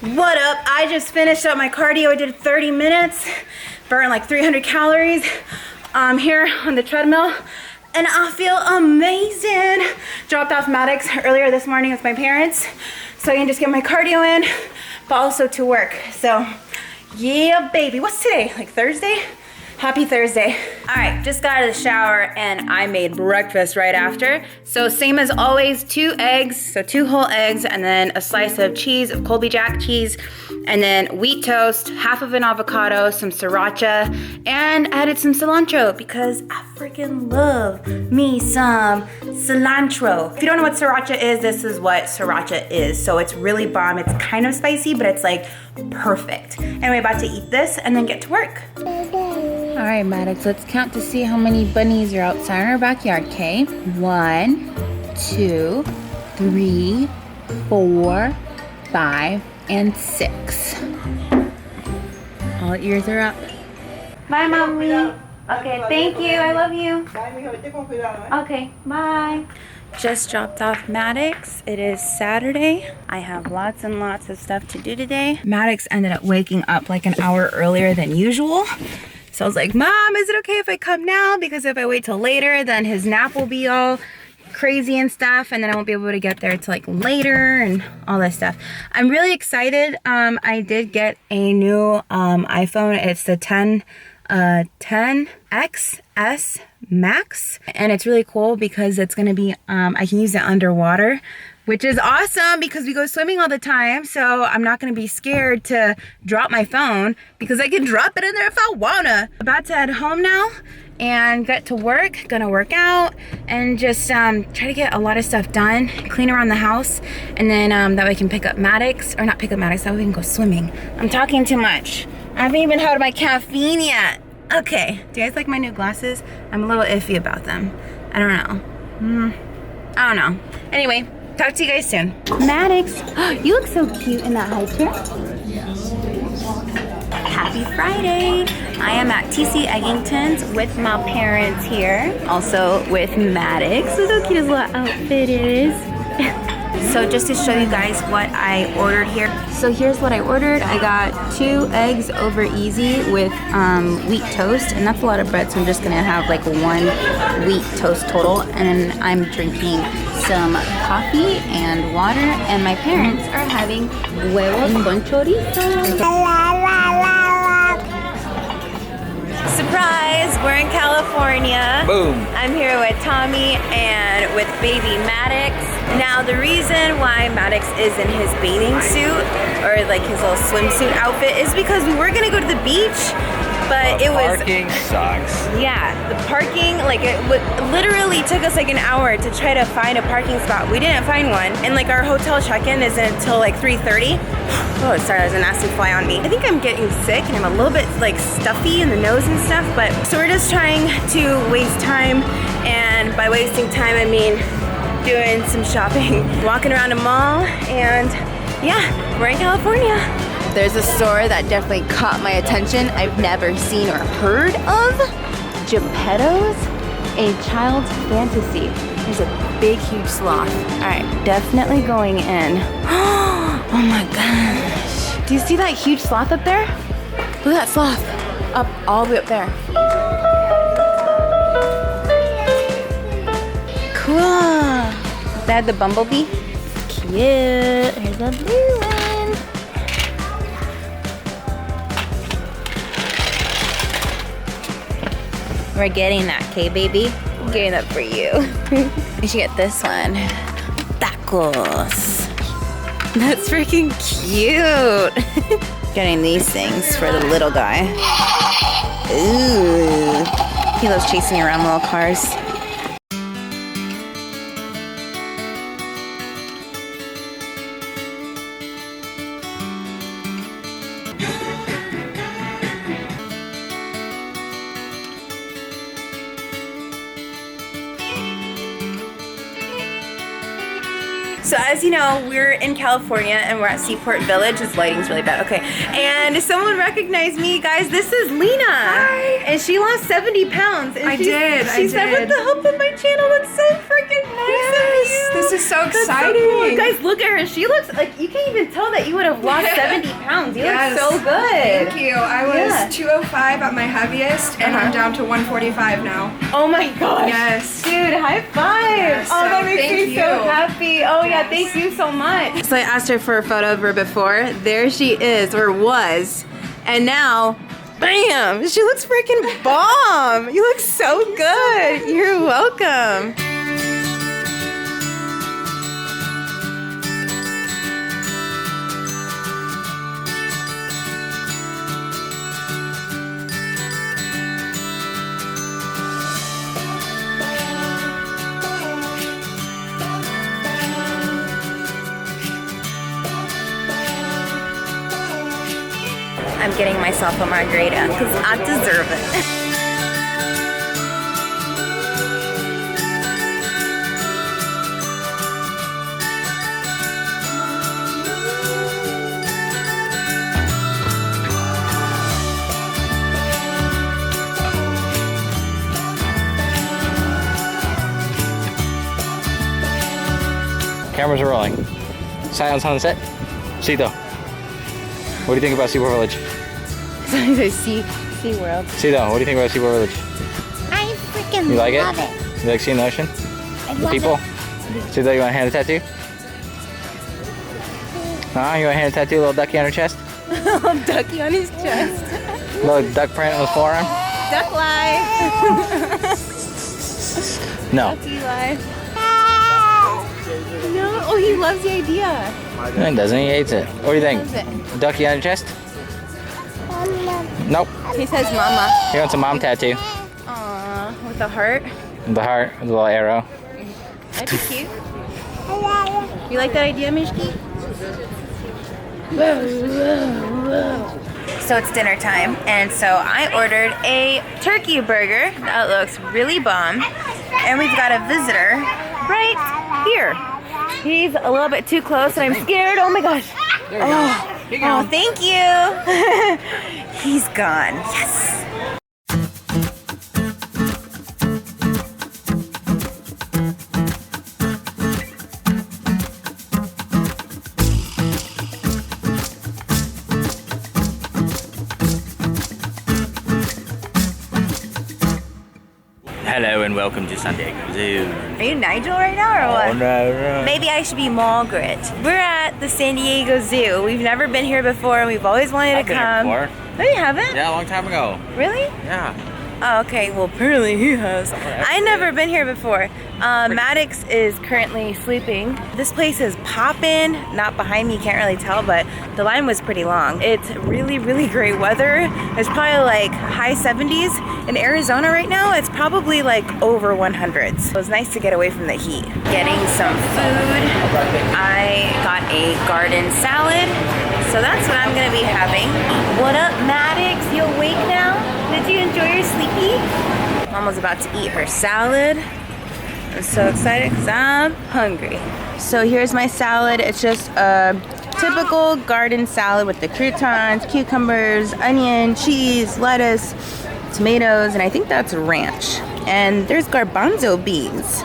What up? I just finished up my cardio. I did 30 minutes, burned like 300 calories here on the treadmill, and I feel amazing. Dropped off Maddox earlier this morning with my parents, so I can just get my cardio in, but also to work. So yeah, baby. What's today? Like Thursday? Happy Thursday. All right, just got out of the shower and I made breakfast right after. So same as always, 2 eggs, so 2 whole eggs, and then a slice of cheese, of Colby Jack cheese, and then wheat toast, half of an avocado, some sriracha, and added some cilantro because I freaking love me some cilantro. If you don't know what sriracha is, this is what sriracha is. So it's really bomb. It's kind of spicy, but it's like perfect. Anyway, about to eat this and then get to work. All right, Maddox, let's count to see how many bunnies are outside in our backyard, okay? 1, 2, 3, 4, 5, and 6. All ears are up. Bye, Mommy. Okay, thank you. I love you. Okay, bye. Just dropped off Maddox. It is Saturday. I have lots and lots of stuff to do today. Maddox ended up waking up like an hour earlier than usual. So I was like, Mom, is it okay if I come now? Because if I wait till later, then his nap will be all crazy and stuff, and then I won't be able to get there till like later and all this stuff. I'm really excited. I did get a new iPhone. It's the 10XS Max, and it's really cool because it's gonna be, I can use it underwater, which is awesome because we go swimming all the time, so I'm not gonna be scared to drop my phone because I can drop it in there if I wanna. About to head home now and get to work. Gonna work out and just try to get a lot of stuff done, clean around the house, and then that way I can pick up Maddox, or not pick up Maddox, that way we can go swimming. I'm talking too much. I haven't even had my caffeine yet. Okay, do you guys like my new glasses? I'm a little iffy about them. I don't know. I don't know. Anyway, talk to you guys soon. Maddox, you look so cute in that high chair. Happy Friday. I am at TC Eggington's with my parents here. Also with Maddox. Look how cute his little outfit is. So just to show you guys what I ordered here. So here's what I ordered. I got 2 eggs over easy with wheat toast, and that's a lot of bread, so I'm just gonna have like 1 wheat toast total. And then I'm drinking some coffee and water, and my parents are having huevos con chorizo. Surprise! We're in California. Boom! I'm here with Tommy and with baby Maddox. Now the reason why Maddox is in his bathing suit, or like his little swimsuit outfit, is because we were gonna go to the beach, but it was... Parking sucks. Yeah, the parking, like it literally took us like an hour to try to find a parking spot. We didn't find one, and like our hotel check-in isn't until like 3:30. Oh, sorry, there's a nasty fly on me. I think I'm getting sick and I'm a little bit like stuffy in the nose and stuff, but so we're just trying to waste time, and by wasting time I mean doing some shopping, walking around a mall, and yeah, we're in California. There's a store that definitely caught my attention. I've never seen or heard of. Geppetto's, a child's fantasy. There's a big, huge sloth. All right, definitely going in. Oh my gosh. Do you see that huge sloth up there? Look at that sloth, up all the way up there. Cool. They had the bumblebee. Cute. Here's a blue one. We're getting that, okay, baby? I'm getting that for you. You should get this one. Tacos. That's freaking cute. Getting these things for the little guy. Ooh. He loves chasing around little cars. So as you know, we're in California and we're at Seaport Village. This lighting's really bad. Okay. And someone recognized me, guys. This is Lena. Hi. And she lost 70 pounds. And I did. She said with the help of my channel. That's so freaking nice of you. This is so exciting. So cool. Guys, look at her. She looks like, you can't even tell that you would have lost 70 pounds. You look so good. Thank you. I was 205 at my heaviest and I'm down to 145 now. Oh my gosh. Yes. Dude, high five. Yes, Oh, that makes thank me you. so happy. Oh yeah, thank you so much. So I asked her for a photo of her before. There she is, or was. And now, bam, she looks freaking bomb. You look so good. You're welcome. I'm getting myself a margarita because I deserve it. Cameras are rolling. Silence on the set. Cito, what do you think about Seaport Village? Sea World. Cito, what do you think about Seaport Village? I freaking You like love it? You like seeing the ocean? I The love people? it. Cito, you want a hand tattoo? Huh? You want a hand tattoo? A little ducky on her chest? Little ducky on his chest. Little duck print on his forearm? Duck life. No. Ducky life. No. Oh, he loves the idea. No, he doesn't. He hates it. What do you think? Loves it. A ducky on your chest? Nope. He says mama. He wants a mom tattoo. Aww, with a heart. The heart with a little arrow. That'd be cute. You like that idea, Mishki? So it's dinner time, and so I ordered a turkey burger that looks really bomb, and we've got a visitor right here. He's a little bit too close, and I'm scared. Oh my gosh. Oh, thank you. He's gone. Yes. Hello and welcome to San Diego Zoo. Are you Nigel right now, or what? Oh, no. Maybe I should be Margaret. We're at the San Diego Zoo. We've never been here before, and we've always wanted I've to been here come. before. No, you haven't? Yeah, a long time ago. Really? Yeah. Oh, okay. Well, apparently he has. I've never been here before. Maddox is currently sleeping. This place is poppin'. Not behind me, can't really tell, but the line was pretty long. It's really, really great weather. It's probably like high 70s. In Arizona right now, it's probably like over 100s. It was nice to get away from the heat. Getting some food. I got a garden salad. So that's what I'm gonna be having. What up, Maddox? You awake now? Did you enjoy your sleepy? Mama's about to eat her salad. I'm so excited because I'm hungry. So here's my salad. It's just a typical garden salad with the croutons, cucumbers, onion, cheese, lettuce, tomatoes, and I think that's ranch. And there's garbanzo beans.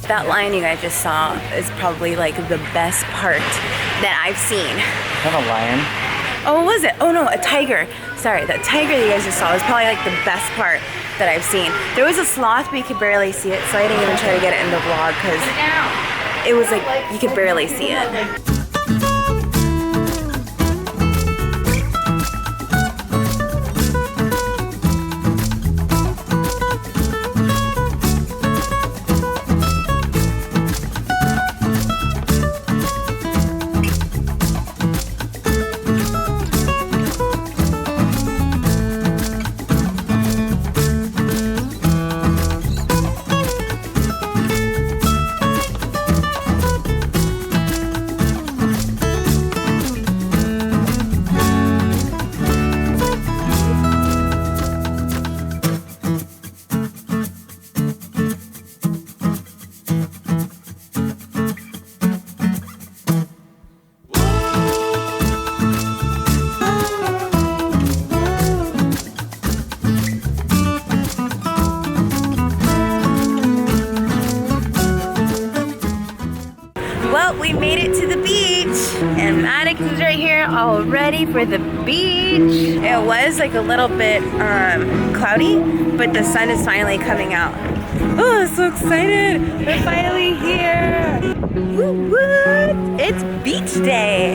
That lion you guys just saw is probably like the best part that I've seen. Not a lion. Oh, what was it? Oh no, a tiger. Sorry, that tiger that you guys just saw was probably like the best part that I've seen. There was a sloth, but you could barely see it, so I didn't even try to get it in the vlog because it was like, you could barely see it. Well, we made it to the beach, and Maddox is right here all ready for the beach. It was like a little bit cloudy, but the sun is finally coming out. Oh, I'm so excited. We're finally here. Woo woo! It's beach day.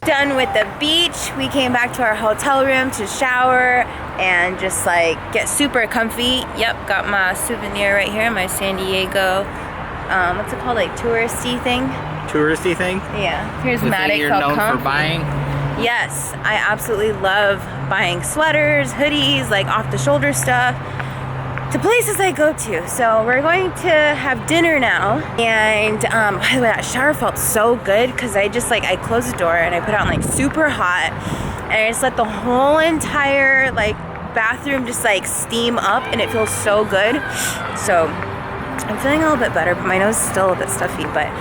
Done with the beach. We came back to our hotel room to shower and just like get super comfy. Yep, got my souvenir right here, my San Diego, what's it called, like touristy thing? Touristy thing? Yeah, here's The thing Maddox you're all known comfy. for buying? Yes, I absolutely love buying sweaters, hoodies, like off the shoulder stuff to places I go to. So we're going to have dinner now. And by the way, that shower felt so good because I just like, I closed the door and I put it on like super hot and I just let the whole entire like bathroom just like steam up and it feels so good. So I'm feeling a little bit better, but my nose is still a bit stuffy. But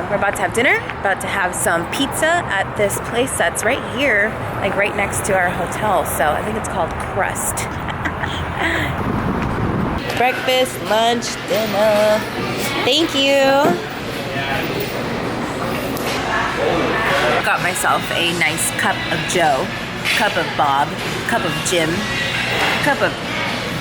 we're about to have dinner, about to have some pizza at this place that's right here, like right next to our hotel. So I think it's called Crust. Breakfast, lunch, dinner. Thank you. Got myself a nice cup of Joe, cup of Bob, cup of Jim, cup of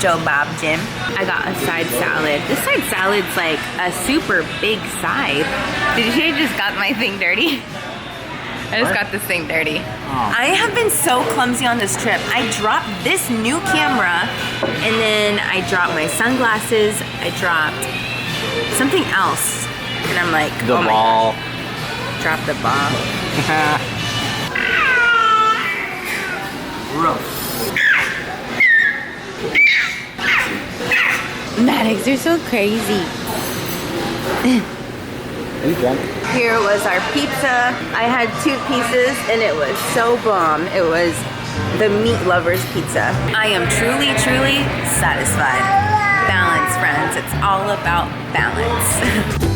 Joe, Bob, Jim. I got a side salad. This side salad's like a super big side. Did you see I just got my thing dirty? I just got this thing dirty. Oh. I have been so clumsy on this trip. I dropped this new camera and then I dropped my sunglasses. I dropped something else. And I'm like, the ball. Drop the ball. Maddox, you're so crazy. Are you drunk? Here was our pizza. I had 2 pieces and it was so bomb. It was the meat lover's pizza. I am truly, truly satisfied. Balance, friends. It's all about balance.